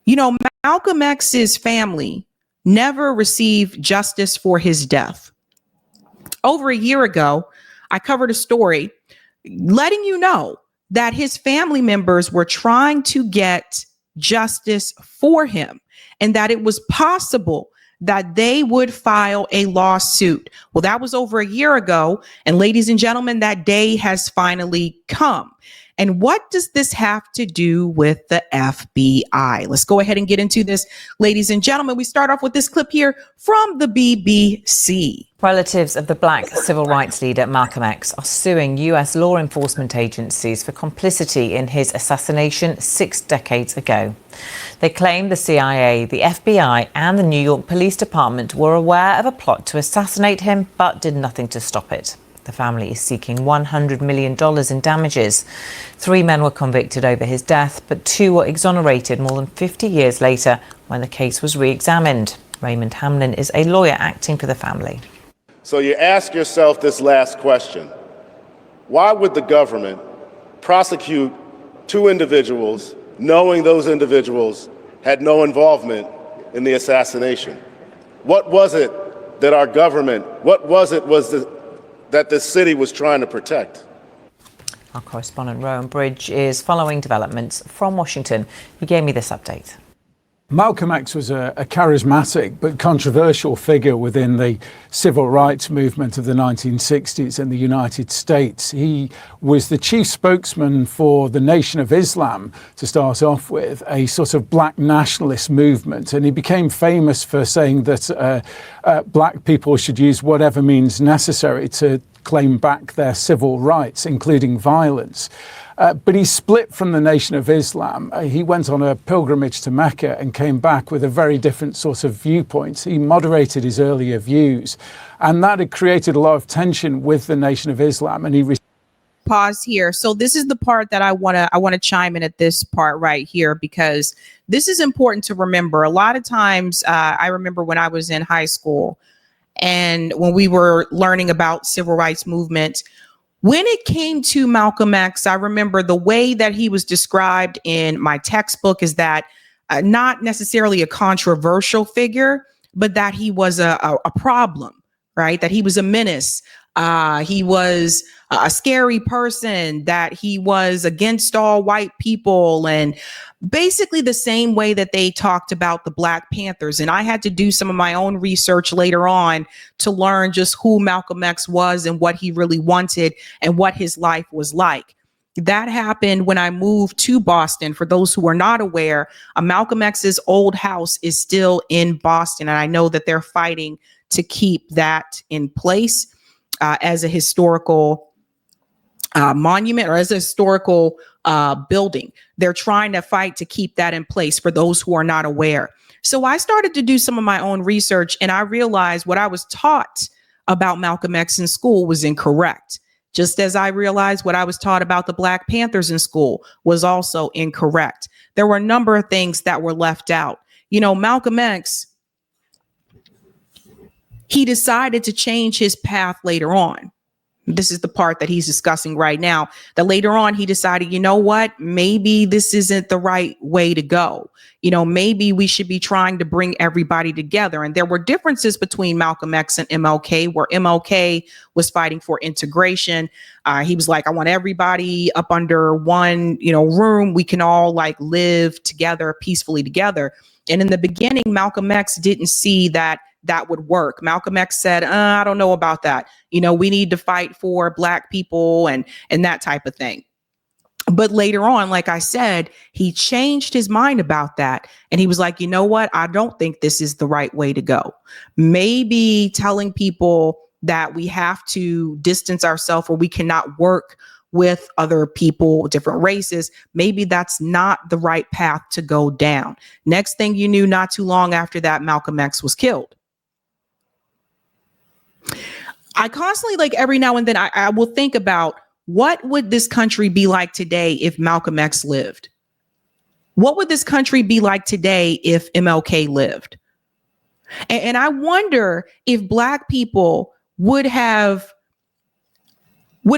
You know, Malcolm X's family never received justice for his death. Over a year ago, I covered a story letting you know that his family members were trying to get justice for him and that it was possible that they would file a lawsuit. Well, that was over a year ago. And ladies and gentlemen, that day has finally come. And what does this have to do with the FBI? Let's go ahead and get into this, ladies and gentlemen. We start off with this clip here from the BBC. Relatives of the black civil rights leader Malcolm X are suing US law enforcement agencies for complicity in his assassination 6 decades ago. They claim the CIA, the FBI and the New York Police Department were aware of a plot to assassinate him, but did nothing to stop it. The family is seeking $100 million in damages. 3 men were convicted over his death, but 2 were exonerated more than 50 years later when the case was re-examined. Raymond Hamlin is a lawyer acting for the family. So you ask yourself this last question. Why would the government prosecute 2 individuals knowing those individuals had no involvement in the assassination? What was it that our government, that this city was trying to protect? Our correspondent Rowan Bridge is following developments from Washington. He gave me this update. Malcolm X was a charismatic but controversial figure within the civil rights movement of the 1960s in the United States. He was the chief spokesman for the Nation of Islam, to start off with, a sort of black nationalist movement. And he became famous for saying that black people should use whatever means necessary to claim back their civil rights, including violence. But he split from the Nation of Islam. He went on a pilgrimage to Mecca and came back with a very different sort of viewpoint. He moderated his earlier views, and that had created a lot of tension with the Nation of Islam. And he pause here. So this is the part that I want to chime in at this part right here, because this is important to remember. A lot of times, I remember when I was in high school and when we were learning about civil rights movement, when it came to Malcolm X, I remember the way that he was described in my textbook is that not necessarily a controversial figure, but that he was a problem, right? That he was a menace. He was a scary person, that he was against all white people, and basically the same way that they talked about the Black Panthers. And I had to do some of my own research later on to learn just who Malcolm X was and what he really wanted and what his life was like. That happened when I moved to Boston. For those who are not aware, Malcolm X's old house is still in Boston. And I know that they're fighting to keep that in place as a historical monument, or as a historical building. They're trying to fight to keep that in place, for those who are not aware. So I started to do some of my own research, and I realized what I was taught about Malcolm X in school was incorrect. Just as I realized what I was taught about the Black Panthers in school was also incorrect. There were a number of things that were left out. You know, Malcolm X, he decided to change his path later on. This is the part that he's discussing right now, that later on he decided, you know what, maybe this isn't the right way to go. You know, maybe we should be trying to bring everybody together. And there were differences between Malcolm X and MLK, where MLK was fighting for integration. He was like, I want everybody up under one, room. We can all like live together peacefully together. And in the beginning, Malcolm X didn't see that would work. Malcolm X said, I don't know about that. We need to fight for Black people and that type of thing. But later on, like I said, he changed his mind about that. And he was like, you know what? I don't think this is the right way to go. Maybe telling people that we have to distance ourselves, or we cannot work with other people, different races, maybe that's not the right path to go down. Next thing you knew, not too long after that, Malcolm X was killed. I constantly, like every now and then, I will think about, what would this country be like today if Malcolm X lived? What would this country be like today if MLK lived? And I wonder if Black people would have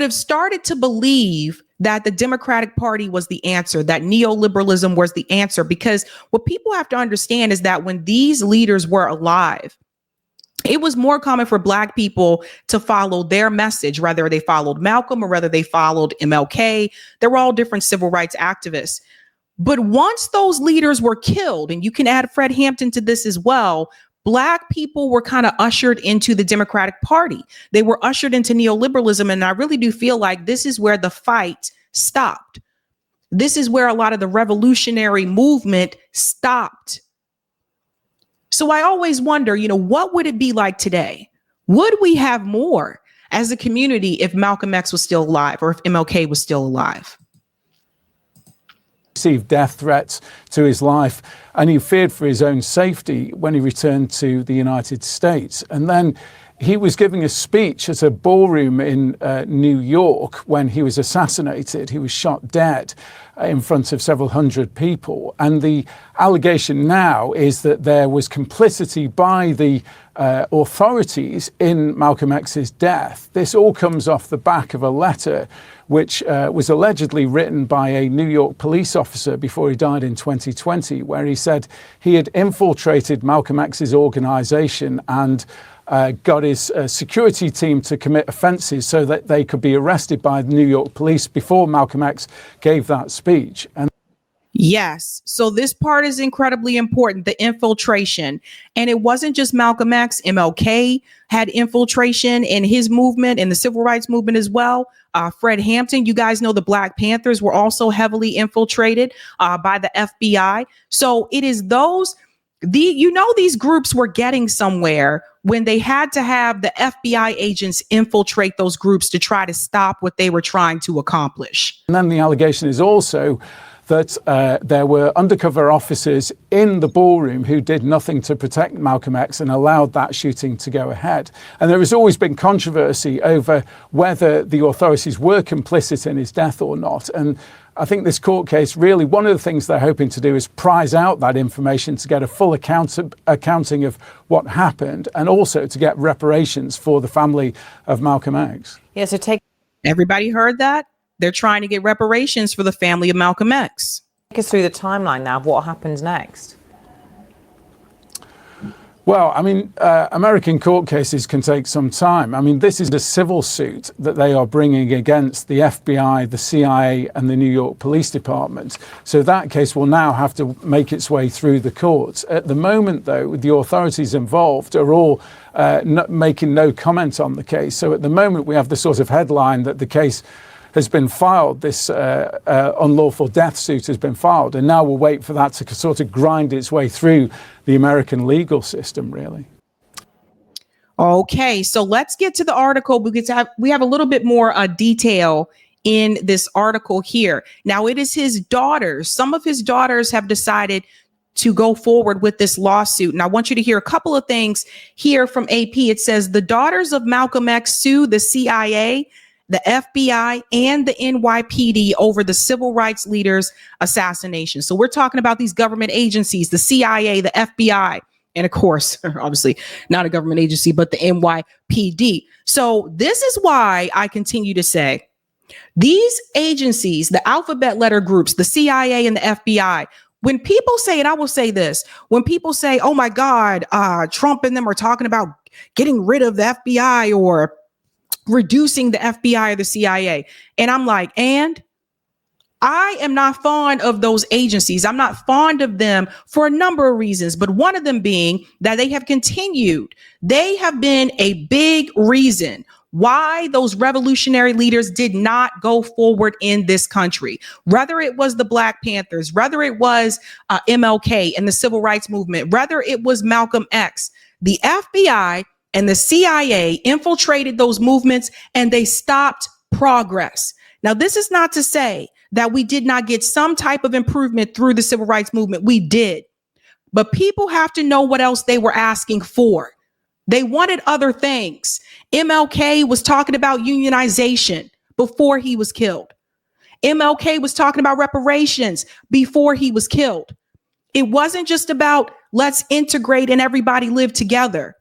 started to believe that the Democratic Party was the answer, that neoliberalism was the answer. Because what people have to understand is that when these leaders were alive, it was more common for Black people to follow their message, whether they followed Malcolm or whether they followed MLK. They were all different civil rights activists. But once those leaders were killed, and you can add Fred Hampton to this as well, Black people were kind of ushered into the Democratic Party. They were ushered into neoliberalism. And I really do feel like this is where the fight stopped. This is where a lot of the revolutionary movement stopped. So I always wonder, what would it be like today? Would we have more as a community if Malcolm X was still alive or if MLK was still alive? Received death threats to his life, and he feared for his own safety when he returned to the United States. And then he was giving a speech at a ballroom in New York when he was assassinated. He was shot dead in front of several hundred people. And the allegation now is that there was complicity by the authorities in Malcolm X's death. This all comes off the back of a letter which was allegedly written by a New York police officer before he died in 2020, where he said he had infiltrated Malcolm X's organization and got his security team to commit offences so that they could be arrested by the New York police before Malcolm X gave that speech. And yes. So this part is incredibly important, the infiltration. And it wasn't just Malcolm X. MLK had infiltration in his movement, in the civil rights movement as well. Fred Hampton, you guys know the Black Panthers were also heavily infiltrated by the FBI. So it is these groups were getting somewhere when they had to have the FBI agents infiltrate those groups to try to stop what they were trying to accomplish. And then the allegation is also that there were undercover officers in the ballroom who did nothing to protect Malcolm X and allowed that shooting to go ahead. And there has always been controversy over whether the authorities were complicit in his death or not. And I think this court case, really, one of the things they're hoping to do is prize out that information to get a full accounting of what happened, and also to get reparations for the family of Malcolm X. Yeah, so everybody heard that? They're trying to get reparations for the family of Malcolm X. Take us through the timeline now of what happens next. Well, I mean, American court cases can take some time. I mean, this is a civil suit that they are bringing against the FBI, the CIA, and the New York Police Department. So that case will now have to make its way through the courts. At the moment, though, the authorities involved are all making no comment on the case. So at the moment, we have the sort of headline that the case has been filed, this unlawful death suit has been filed, and now we'll wait for that to sort of grind its way through the American legal system, really. Okay, so let's get to the article because we have a little bit more detail in this article here. Now, it is his daughters. Some of his daughters have decided to go forward with this lawsuit. And I want you to hear a couple of things here from AP. It says the daughters of Malcolm X sue the CIA, the FBI, and the NYPD over the civil rights leader's assassination. So we're talking about these government agencies, the CIA, the FBI, and of course, obviously not a government agency, but the NYPD. So this is why I continue to say these agencies, the alphabet letter groups, the CIA and the FBI, when people say, and I will say this, when people say, oh my God, Trump and them are talking about getting rid of the FBI or reducing the FBI or the CIA. And I'm like, and I am not fond of those agencies. I'm not fond of them for a number of reasons, but one of them being that they have continued. They have been a big reason why those revolutionary leaders did not go forward in this country. Whether it was the Black Panthers, whether it was MLK and the civil rights movement, whether it was Malcolm X, the FBI and the CIA infiltrated those movements and they stopped progress. Now, this is not to say that we did not get some type of improvement through the civil rights movement. We did. But people have to know what else they were asking for. They wanted other things. MLK was talking about unionization before he was killed. MLK was talking about reparations before he was killed. It wasn't just about let's integrate and everybody live together.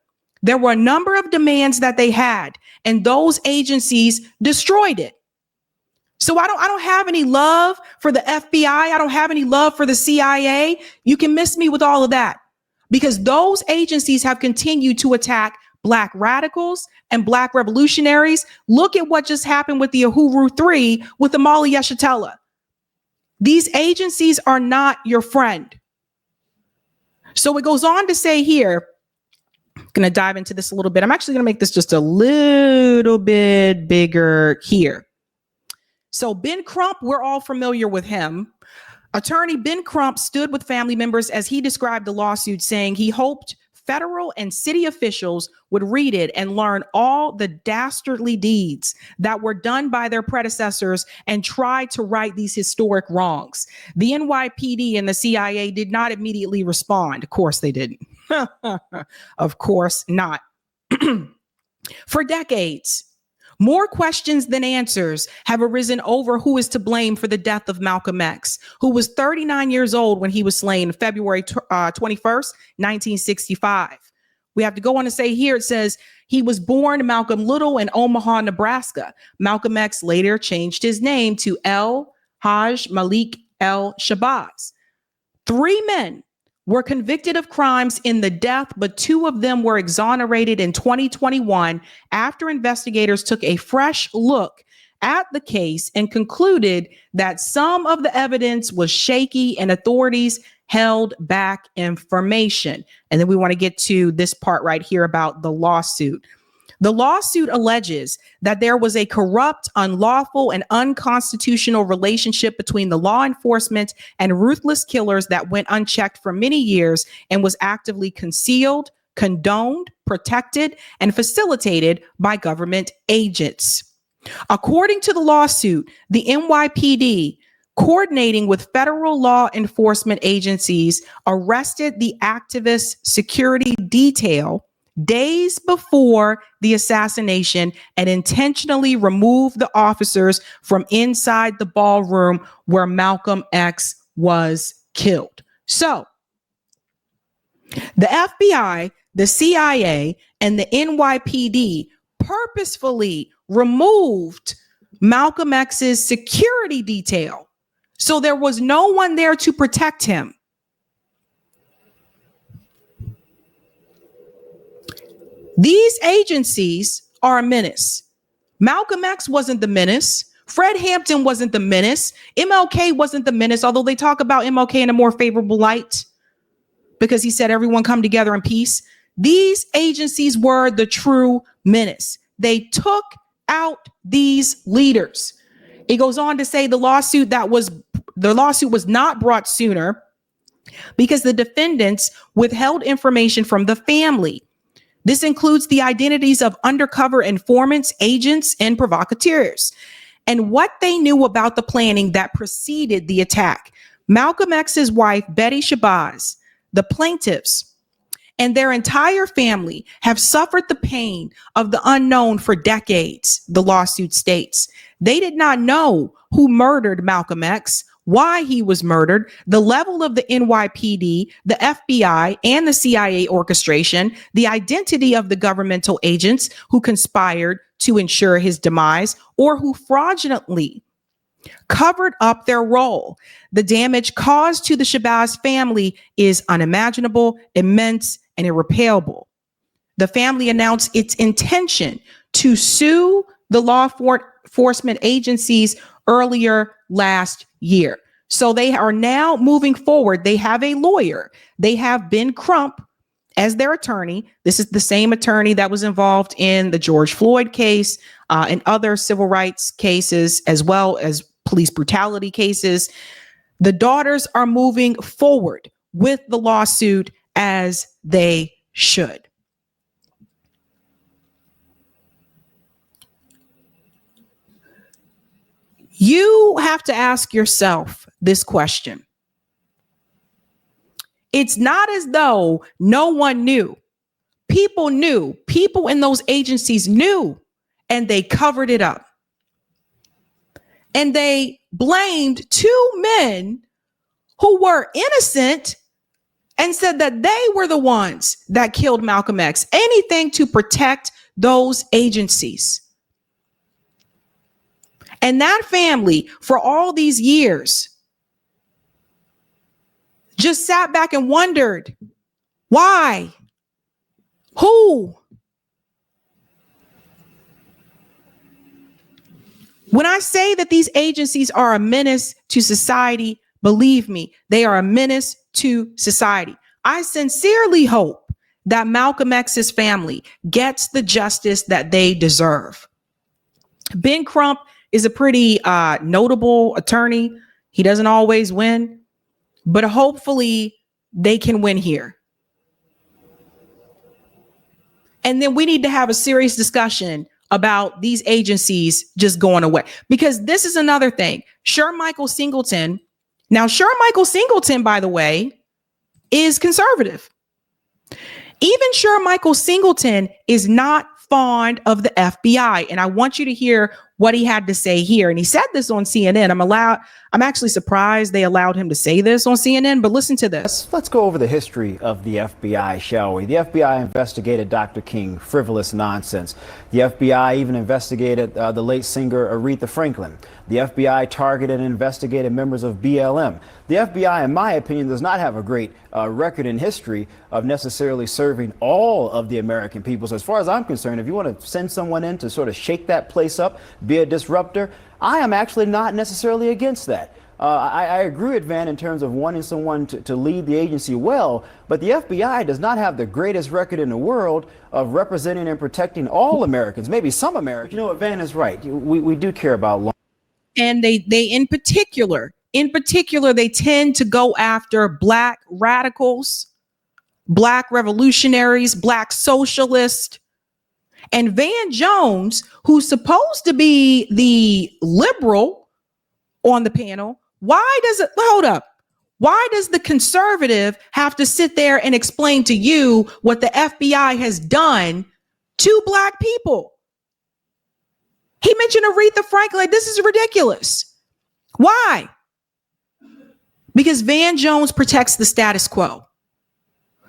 There were a number of demands that they had, and those agencies destroyed it. So I don't have any love for the FBI. I don't have any love for the CIA. You can miss me with all of that, because those agencies have continued to attack Black radicals and Black revolutionaries. Look at what just happened with the Uhuru 3 with Amali Yeshitela. These agencies are not your friend. So it goes on to say here, I'm going to dive into this a little bit. I'm actually going to make this just a little bit bigger here. So Ben Crump, we're all familiar with him. Attorney Ben Crump stood with family members as he described the lawsuit, saying he hoped federal and city officials would read it and learn all the dastardly deeds that were done by their predecessors and try to right these historic wrongs. The NYPD and the CIA did not immediately respond. Of course they didn't. Of course not. For decades, more questions than answers have arisen over who is to blame for the death of Malcolm X, who was 39 years old when he was slain February 21st, 1965. We have to go on to say here, it says he was born Malcolm Little in Omaha, Nebraska. Malcolm X later changed his name to El Haj Malik El Shabazz. 3 men were convicted of crimes in the death, but 2 of them were exonerated in 2021 after investigators took a fresh look at the case and concluded that some of the evidence was shaky and authorities held back information. And then we want to get to this part right here about the lawsuit. The lawsuit alleges that there was a corrupt, unlawful, and unconstitutional relationship between the law enforcement and ruthless killers that went unchecked for many years and was actively concealed, condoned, protected, and facilitated by government agents. According to the lawsuit, the NYPD, coordinating with federal law enforcement agencies, arrested the activist security detail days before the assassination and intentionally removed the officers from inside the ballroom where Malcolm X was killed. So the FBI, the CIA, and the NYPD purposefully removed Malcolm X's security detail. So there was no one there to protect him. These agencies are a menace. Malcolm X wasn't the menace. Fred Hampton wasn't the menace. MLK wasn't the menace, although they talk about MLK in a more favorable light because he said everyone come together in peace. These agencies were the true menace. They took out these leaders. It goes on to say the lawsuit was not brought sooner because the defendants withheld information from the family. This includes the identities of undercover informants, agents, and provocateurs, and what they knew about the planning that preceded the attack. Malcolm X's wife, Betty Shabazz, the plaintiffs, and their entire family have suffered the pain of the unknown for decades, the lawsuit states. They did not know who murdered Malcolm X, why he was murdered, the level of the NYPD, the FBI, and the CIA orchestration, the identity of the governmental agents who conspired to ensure his demise or who fraudulently covered up their role. The damage caused to the Shabazz family is unimaginable, immense, and irreparable. The family announced its intention to sue the law enforcement agencies earlier last year. So they are now moving forward. They have a lawyer. They have Ben Crump as their attorney. This is the same attorney that was involved in the George Floyd case and other civil rights cases, as well as police brutality cases. The daughters are moving forward with the lawsuit as they should. You have to ask yourself this question. It's not as though no one knew. People knew. People in those agencies knew, and they covered it up. And they blamed 2 men who were innocent and said that they were the ones that killed Malcolm X. Anything to protect those agencies. And that family, for all these years, just sat back and wondered, why? Who? When I say that these agencies are a menace to society, believe me, they are a menace to society. I sincerely hope that Malcolm X's family gets the justice that they deserve. Ben Crump is a pretty notable attorney. He doesn't always win, but hopefully they can win here. And then we need to have a serious discussion about these agencies just going away, because this is another thing. Michael Singleton, Michael Singleton, by the way, is conservative. Even Michael Singleton is not fond of the FBI. And I want you to hear what he had to say here. And he said this on CNN. I'm actually surprised they allowed him to say this on CNN, but listen to this. Let's go over the history of the FBI, shall we? The FBI investigated Dr. King, frivolous nonsense. The FBI even investigated the late singer Aretha Franklin. The FBI targeted and investigated members of BLM. The FBI, in my opinion, does not have a great record in history of necessarily serving all of the American people. So as far as I'm concerned, if you want to send someone in to sort of shake that place up, be a disruptor, I am actually not necessarily against that. I agree with Van in terms of wanting someone to lead the agency well, but the FBI does not have the greatest record in the world of representing and protecting all Americans, maybe some Americans. You know what, Van is right. We do care about law. And they in particular, they tend to go after Black radicals, Black revolutionaries, Black socialists. And Van Jones, who's supposed to be the liberal on the panel, why does the conservative have to sit there and explain to you what the FBI has done to Black people? He mentioned Aretha Franklin. Like, this is ridiculous. Why? Because Van Jones protects the status quo.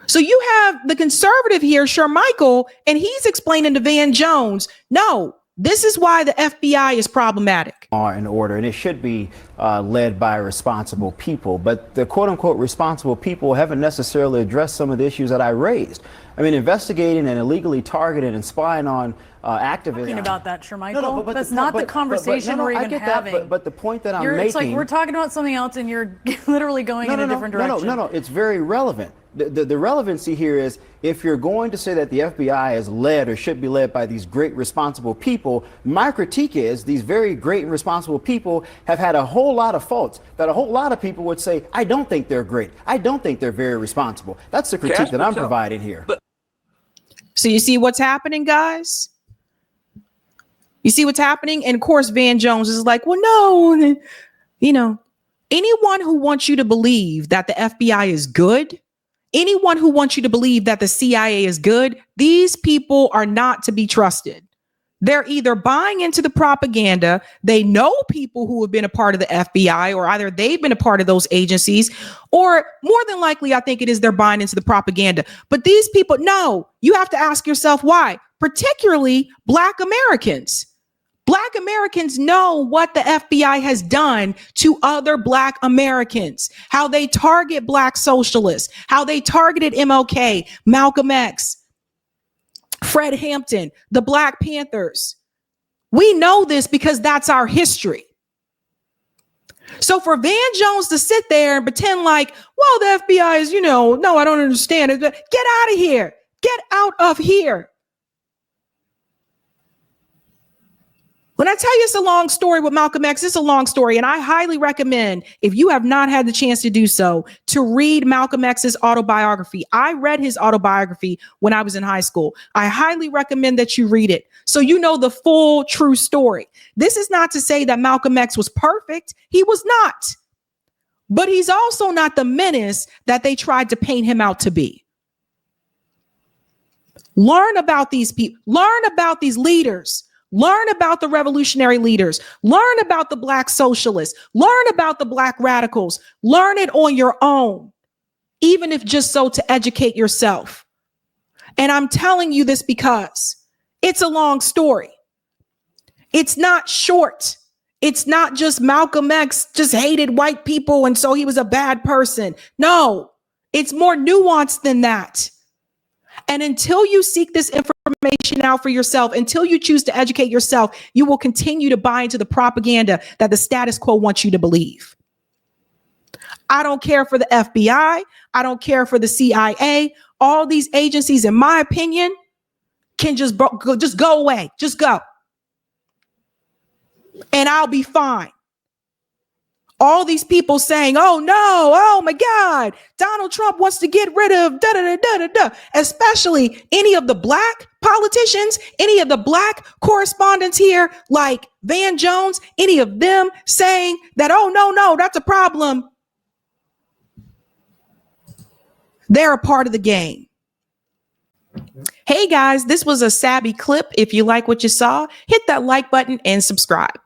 So you have the conservative here, Michael, and he's explaining to Van Jones, no, this is why the FBI is problematic. Law and order, and it should be led by responsible people. But the quote unquote responsible people haven't necessarily addressed some of the issues that I raised. I mean, investigating and illegally targeting and spying on activists. Talking about that, Michael. No, but that's not the conversation we're even having. But the point that I'm making. It's like we're talking about something else, and you're literally going in a different direction. No. It's very relevant. The relevancy here is, if you're going to say that the FBI is led or should be led by these great responsible people, my critique is these very great and responsible people have had a whole lot of faults that a whole lot of people would say, I don't think they're great. I don't think they're very responsible. That's the critique that I'm providing here. So you see what's happening, guys? You see what's happening? And of course, Van Jones is like, well, no, anyone who wants you to believe that the FBI is good, anyone who wants you to believe that the CIA is good, these people are not to be trusted. They're either buying into the propaganda, they know people who have been a part of the FBI, or either they've been a part of those agencies, or more than likely, I think it is they're buying into the propaganda. But these people, no, you have to ask yourself why, particularly Black Americans. Black Americans know what the FBI has done to other Black Americans, how they target Black socialists, how they targeted MLK, Malcolm X, Fred Hampton, the Black Panthers. We know this because that's our history. So for Van Jones to sit there and pretend like, well, the FBI is, no, I don't understand it. Get out of here. Get out of here. When I tell you it's a long story with Malcolm X, it's a long story. And I highly recommend, if you have not had the chance to do so, to read Malcolm X's autobiography. I read his autobiography when I was in high school. I highly recommend that you read it so you know the full true story. This is not to say that Malcolm X was perfect. He was not. But he's also not the menace that they tried to paint him out to be. Learn about these people. Learn about these leaders. Learn about the revolutionary leaders. Learn about the Black socialists. Learn about the Black radicals. Learn it on your own, even if just so to educate yourself. And I'm telling you this because it's a long story. It's not short. It's not just Malcolm X just hated white people and so he was a bad person. No, it's more nuanced than that. And until you seek this information out for yourself, until you choose to educate yourself, you will continue to buy into the propaganda that the status quo wants you to believe. I don't care for the FBI. I don't care for the CIA. All these agencies, in my opinion, can just go away. Just go. And I'll be fine. All these people saying, oh no, oh my God, Donald Trump wants to get rid of da-da-da-da-da-da, especially any of the black politicians, any of the black correspondents here, like Van Jones, any of them saying that, oh no, that's a problem. They're a part of the game. Hey guys, this was a Sabby clip. If you like what you saw, hit that like button and subscribe.